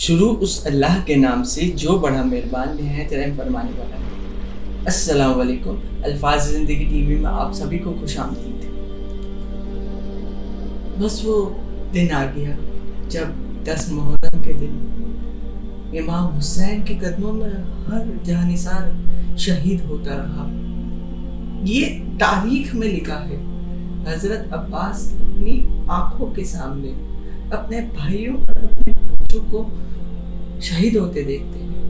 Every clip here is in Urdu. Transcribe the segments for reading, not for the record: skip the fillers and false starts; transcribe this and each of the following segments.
شروع اس اللہ کے نام سے جو بڑا مہربان نہایت رحم فرمانے والا ہے۔ السلام علیکم۔ الفاظ زندگی ٹی وی میں آپ سبھی کو خوش آمدید۔ بس وہ دن آ گیا جب 10 محرم کے دن امام حسین کے قدموں میں ہر جانثار شہید ہوتا رہا۔ یہ تاریخ میں لکھا ہے۔ حضرت عباس اپنی آنکھوں کے سامنے اپنے بھائیوں اور اپنے بچوں کو شہید ہوتے دیکھتے ہیں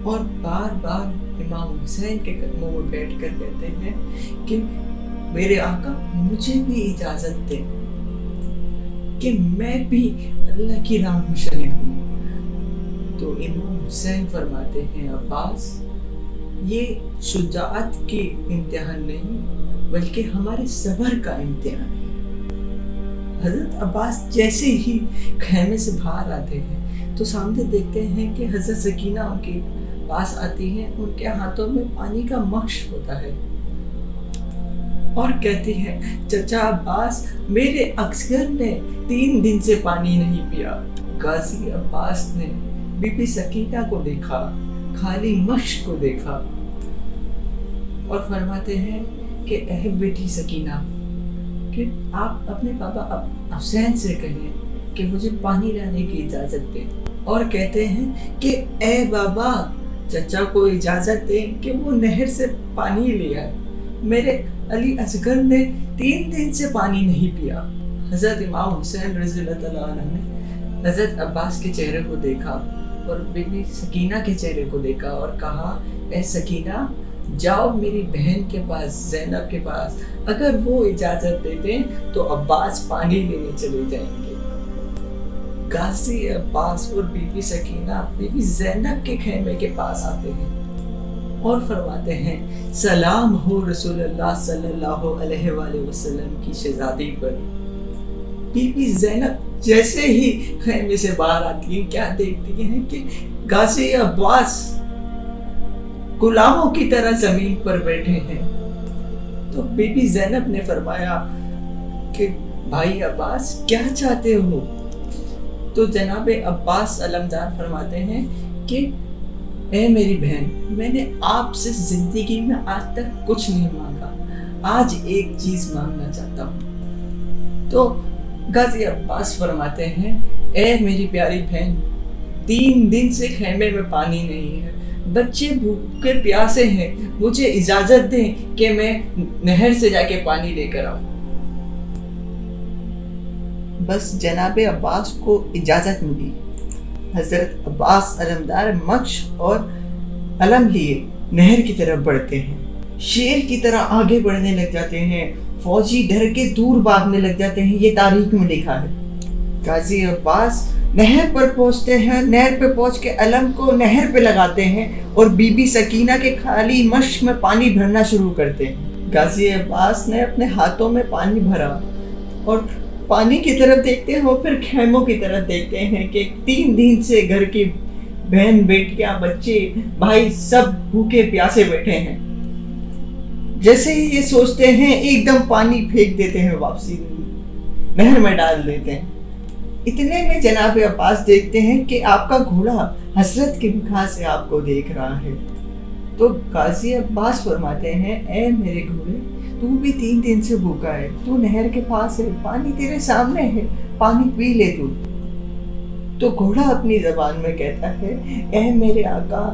اور بار بار امام حسین کے قدموں میں بیٹھ کر کہتے ہیں کہ میرے آقا مجھے بھی اجازت دے کہ میں بھی اللہ کی راہ میں شہید ہوں۔ تو امام حسین فرماتے ہیں عباس یہ شجاعت کی امتحان نہیں بلکہ ہمارے صبر کا امتحان ہے۔ حضرت عباس جیسے ہی خیمے سے باہر آتے ہیں تو سامنے دیکھتے ہیں کہ حضرت سکینہ ان کے پاس آتی ہیں، ان کے ہاتھوں میں پانی کا مشک ہوتا ہے اور کہتی ہے چچا عباس میرے اصغر نے 3 دن سے پانی نہیں پیا۔ غازی عباس نے بی بی سکینہ کو دیکھا، خالی مشک کو دیکھا اور فرماتے ہیں کہ اے بیٹی سکینہ کہ آپ اپنے پاپا حسین سے کہیں کہ مجھے پانی لانے کی اجازت دیں، اور کہتے ہیں کہ اے بابا چچا کو اجازت دیں کہ وہ نہر سے پانی لے آئے، میرے علی اصغر نے 3 دن سے پانی نہیں پیا۔ حضرت امام حسین رضی اللہ تعالیٰ عنہ نے حضرت عباس کے چہرے کو دیکھا اور بی بی سکینہ کے چہرے کو دیکھا اور کہا اے سکینہ جاؤ میری بہن کے پاس زینب کے پاس، اگر وہ اجازت دیتے تو عباس پانی لینے چلے جائیں گے۔ غازی عباس اور بی بی سکینہ بی بی زینب کے خیمے کے پاس آتے ہیں اور فرماتے ہیں سلام ہو رسول اللہ صلی اللہ علیہ وآلہ وسلم کی شہزادی پر۔ بی بی زینب جیسے ہی خیمے سے باہر آتی ہیں کیا دیکھتی ہیں کہ غازی عباس غلاموں کی طرح زمین پر بیٹھے ہیں۔ تو بی بی زینب نے فرمایا کہ بھائی عباس کیا چاہتے ہو؟ تو جناب عباس علمدار فرماتے ہیں کہ اے میری بہن میں نے آپ سے زندگی میں آج تک کچھ نہیں مانگا، آج ایک چیز مانگنا چاہتا ہوں۔ تو غازی عباس فرماتے ہیں اے میری پیاری بہن 3 دن سے خیمے میں پانی نہیں ہے، بچے بھوکے پیاسے ہیں، مجھے اجازت دیں کہ میں نہر سے جا کے پانی لے کر آؤں۔ بس جناب عباس کو اجازت ملی۔ حضرت عباس علمدار مکش اور علم لیے نہر کی طرف بڑھتے ہیں، شیر کی طرح آگے بڑھنے لگ جاتے ہیں، فوجی ڈر کے دور بھاگنے لگ جاتے ہیں، یہ تاریخ میں لکھا ہے۔ غازی عباس نہر پر پہنچتے ہیں، نہر پہ پہنچ کے علم کو نہر پہ لگاتے ہیں اور بی بی سکینہ کے خالی مشک میں پانی بھرنا شروع کرتے ہیں۔ غازی عباس نے اپنے ہاتھوں میں پانی بھرا اور پانی کی طرف دیکھتے ہیں اور پھر خیموں کی طرف دیکھتے ہیں کہ 3 دن سے گھر کی بہن بیٹیاں بچے بھائی سب بھوکے پیاسے بیٹھے ہیں۔ جیسے ہی یہ سوچتے ہیں ایک دم پانی پھینک دیتے ہیں، واپسی نہر میں ڈال دیتے ہیں۔ اتنے میں جناب عباس دیکھتے ہیں کہ آپ کا گھوڑا حسرت کی نگاہ سے آپ کو دیکھ رہا ہے۔ تو غازی عباس فرماتے ہیں اے میرے گھوڑے تو بھی 3 دن سے بھوکا ہے، تو نہر کے پاس ہے، پانی تیرے سامنے ہے، پانی پی لے تو۔ تو گھوڑا اپنی زبان میں کہتا ہے اے میرے آقا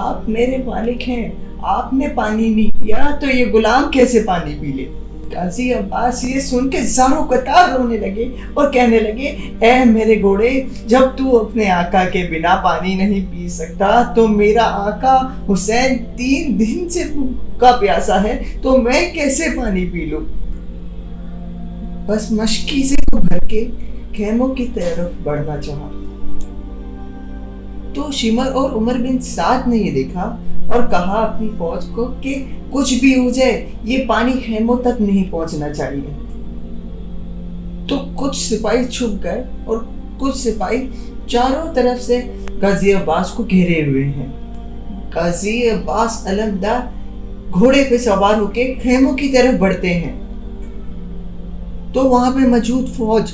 آپ میرے مالک ہیں، آپ نے پانی نہیں پیا تو یہ غلام کیسے پانی پی لے؟ غازی عباس یہ سن کے زاروں قطار رونے لگے اور کہنے لگے اے میرے گھوڑے جب تو اپنے آقا کے بنا پانی نہیں پی سکتا تو میرا آقا حسین 3 دن سے بھوکا پیاسا ہے تو میں کیسے پانی پی لوں؟ بس مشکی سے بھر کے خیموں کی طرف بڑھنا چاہا تو شمر اور عمر بن سعد نے یہ دیکھا اور کہا اپنی فوج کو کہ کچھ بھی ہو جائے یہ پانی خیموں تک نہیں پہنچنا چاہیے۔ تو کچھ سپاہی چھپ گئے اور کچھ سپاہی چاروں طرف سے غازی عباس کو گھیرے ہوئے ہیں۔ غازی عباس علمدار گھوڑے پہ سوار ہو کے خیموں کی طرف بڑھتے ہیں تو وہاں پہ موجود فوج